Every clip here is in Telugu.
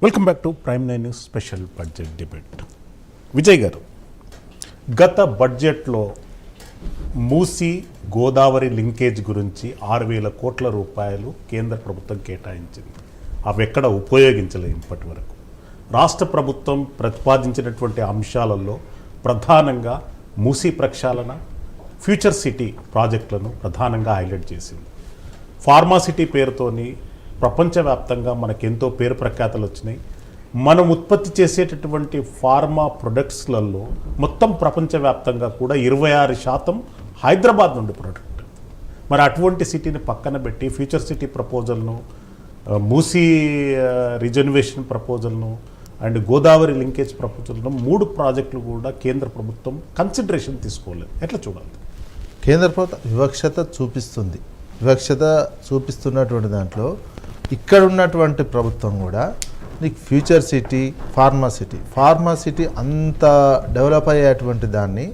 Welcome back to prime 9 news special budget debate. Vijay గారు, గత బడ్జెట్లో మూసీ గోదావరి లింకేజ్ గురించి 6,000 కోట్ల రూపాయలు కేంద్ర ప్రభుత్వం కేటాయించింది. అవి ఎక్కడ ఉపయోగించలేదు ఇప్పటి వరకు. రాష్ట్ర ప్రభుత్వం ప్రతిపాదించినటువంటి అంశాలలో ప్రధానంగా మూసీ ప్రక్షాళన, ఫ్యూచర్ సిటీ ప్రాజెక్టులను ప్రధానంగా హైలైట్ చేసింది. ఫార్మాసిటీ పేరుతోని ప్రపంచవ్యాప్తంగా మనకెంతో పేరు ప్రఖ్యాతలు వచ్చినాయి. మనం ఉత్పత్తి చేసేటటువంటి ఫార్మా ప్రొడక్ట్స్లలో మొత్తం ప్రపంచవ్యాప్తంగా కూడా 26% హైదరాబాద్ నుండి ప్రొడక్ట్. మరి అటువంటి సిటీని పక్కన పెట్టి ఫ్యూచర్ సిటీ ప్రపోజల్ను, మూసీ రిజర్వేషన్ ప్రపోజల్ను అండ్ గోదావరి లింకేజ్ ప్రపోజల్ను 3 ప్రాజెక్టులు కూడా కేంద్ర ప్రభుత్వం కన్సిడరేషన్ తీసుకోలేదు. ఎట్లా చూడాలి? కేంద్ర ప్రభుత్వం వివక్షత చూపిస్తున్నటువంటి దాంట్లో ఇక్కడ ఉన్నటువంటి ప్రభుత్వం కూడా నీకు ఫ్యూచర్ సిటీ, ఫార్మా సిటీ అంత డెవలప్ అయ్యేటువంటి దాన్ని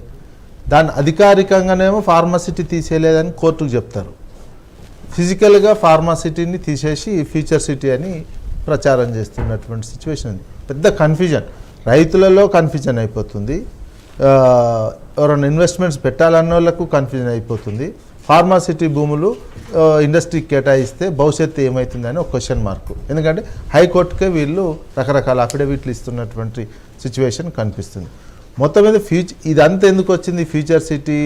అధికారికంగానేమో ఫార్మా సిటీ తీసేయలేదని కోర్టుకు చెప్తారు. ఫిజికల్గా ఫార్మా సిటీని తీసేసి ఫ్యూచర్ సిటీ అని ప్రచారం చేస్తున్నటువంటి సిచ్యువేషన్ ఉంది. పెద్ద కన్ఫ్యూజన్, రైతులలో కన్ఫ్యూజన్ అయిపోతుంది, ఎవరైనా ఇన్వెస్ట్మెంట్స్ పెట్టాలన్న వాళ్ళకు కన్ఫ్యూజన్ అయిపోతుంది. ఫార్మాసిటీ భూములు ఇండస్ట్రీకి కేటాయిస్తే భవిష్యత్తు ఏమవుతుందని ఒక క్వశ్చన్ మార్కు. ఎందుకంటే హైకోర్టుకే వీళ్ళు రకరకాల అఫిడవిట్లు ఇస్తున్నటువంటి సిచ్యువేషన్ కనిపిస్తుంది. మొత్తం మీద ఇదంతా ఎందుకు వచ్చింది ఫ్యూచర్ సిటీ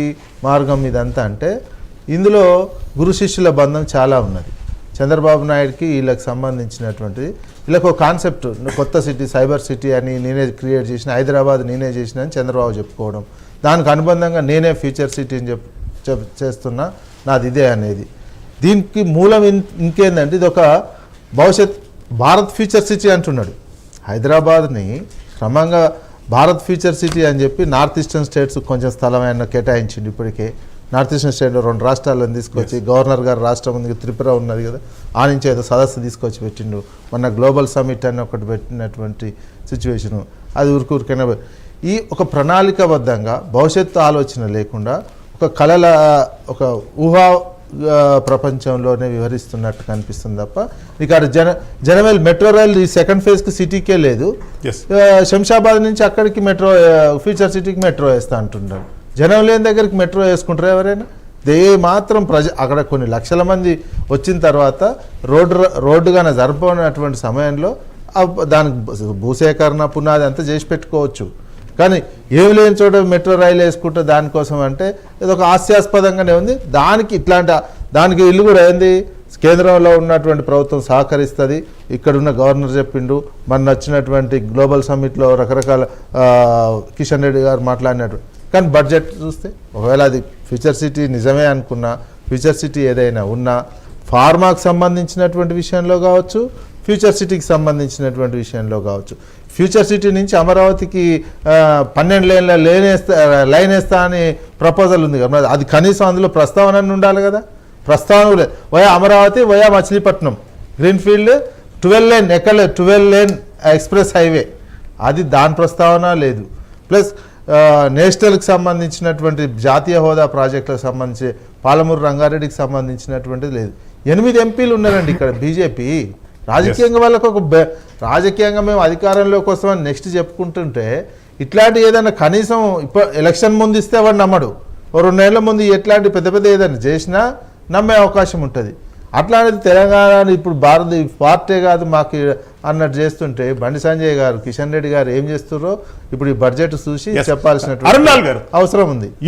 మార్గం ఇదంతా అంటే, ఇందులో గురు శిష్యుల బంధం చాలా ఉన్నది. చంద్రబాబు నాయుడుకి వీళ్ళకి సంబంధించినటువంటిది, వీళ్ళకి ఒక కాన్సెప్ట్, కొత్త సిటీ సైబర్ సిటీ అని నేనే క్రియేట్ చేసిన, హైదరాబాద్ నేనే చేసిన అని చంద్రబాబు చెప్పుకోవడం, దానికి అనుబంధంగా నేనే ఫ్యూచర్ సిటీ అని చేస్తున్నా, నాది ఇదే అనేది. దీనికి మూలం ఇంకేందంటే, ఇది ఒక భవిష్యత్ భారత్ ఫ్యూచర్ సిటీ అంటున్నాడు. హైదరాబాద్ని క్రమంగా భారత్ ఫ్యూచర్ సిటీ అని చెప్పి నార్త్ ఈస్టర్న్ స్టేట్స్ కొంచెం స్థలం ఆయన కేటాయించింది. ఇప్పటికే నార్త్ ఈస్టర్న్ స్టేట్లో 2 రాష్ట్రాలను తీసుకొచ్చి, గవర్నర్ గారు రాష్ట్రం ఉంది, త్రిపుర ఉన్నది కదా, ఆ నుంచి ఏదో సదస్సు తీసుకొచ్చి పెట్టిండు. మొన్న గ్లోబల్ సమిట్ అని ఒకటి పెట్టినటువంటి సిచ్యువేషను, అది ఊరికైనా ఈ ఒక ప్రణాళికాబద్ధంగా భవిష్యత్తు ఆలోచన లేకుండా ఒక ఊహా ప్రపంచంలోనే వివరిస్తున్నట్టు కనిపిస్తుంది తప్ప, ఇక్కడ జనమేల్ మెట్రో రైల్ ఈ సెకండ్ ఫేజ్కి సిటీకే లేదు. శంషాబాద్ నుంచి అక్కడికి మెట్రో, ఫ్యూచర్ సిటీకి మెట్రో వేస్తా అంటున్నారు. జనం లేని దగ్గరికి మెట్రో వేసుకుంటారు ఎవరైనా? మాత్రం అక్కడ కొన్ని లక్షల మంది వచ్చిన తర్వాత రోడ్డుగానే జరపనటువంటి సమయంలో దానికి భూసేకరణ పునాది అంతా చేసి పెట్టుకోవచ్చు. కానీ ఏమి లేని చోట మెట్రో రైలు వేసుకుంటే దానికోసం అంటే ఇది ఒక హాస్యాస్పదంగానే ఉంది. దానికి ఇల్లు కూడా ఏంది, కేంద్రంలో ఉన్నటువంటి ప్రభుత్వం సహకరిస్తుంది. ఇక్కడున్న గవర్నర్ చెప్పిండు, మన వచ్చినటువంటి గ్లోబల్ సమ్మిట్లో రకరకాల కిషన్ రెడ్డి గారు మాట్లాడినట్టు. కానీ బడ్జెట్ చూస్తే ఒకవేళ అది ఫ్యూచర్ సిటీ నిజమే అనుకున్నా, ఫ్యూచర్ సిటీ ఏదైనా ఉన్నా, ఫార్మాకు సంబంధించినటువంటి విషయంలో కావచ్చు, ఫ్యూచర్ సిటీకి సంబంధించినటువంటి విషయంలో కావచ్చు, ఫ్యూచర్ సిటీ నుంచి అమరావతికి 12 లేన్ల లైన్ వేస్తా అని ప్రపోజల్ ఉంది కదా, అది కనీసం అందులో ప్రస్తావన ఉండాలి కదా. ప్రస్తావన లేదు. Via Amaravati, via Machilipatnam, greenfield 12 lane, ఎక్కడ 12 లేన్ ఎక్స్ప్రెస్ హైవే, అది దాని ప్రస్తావన లేదు. ప్లస్ నేషనల్కి సంబంధించినటువంటి జాతీయ హోదా ప్రాజెక్టులకు సంబంధించి పాలమూరు రంగారెడ్డికి సంబంధించినటువంటిది లేదు. 8 ఎంపీలు ఉన్నారండి ఇక్కడ బీజేపీ. రాజకీయంగా వాళ్ళకు రాజకీయంగా మేము అధికారంలోకి వస్తామని నెక్స్ట్ చెప్పుకుంటుంటే, ఇట్లాంటి ఏదైనా కనీసం ఇప్పుడు ఎలక్షన్ ముందు ఇస్తే వాడు నమ్మడు. 2 నెలల ముందు ఎట్లాంటి పెద్ద ఏదైనా చేసినా నమ్మే అవకాశం ఉంటుంది. అట్లాంటిది తెలంగాణ ఇప్పుడు భారత పార్టీ కాదు మాకు అన్నట్టు చేస్తుంటే, బండి సంజయ్ గారు, కిషన్ రెడ్డి గారు ఏం చేస్తున్నారో ఇప్పుడు ఈ బడ్జెట్ చూసి చెప్పాల్సినటువంటి అవసరం ఉంది.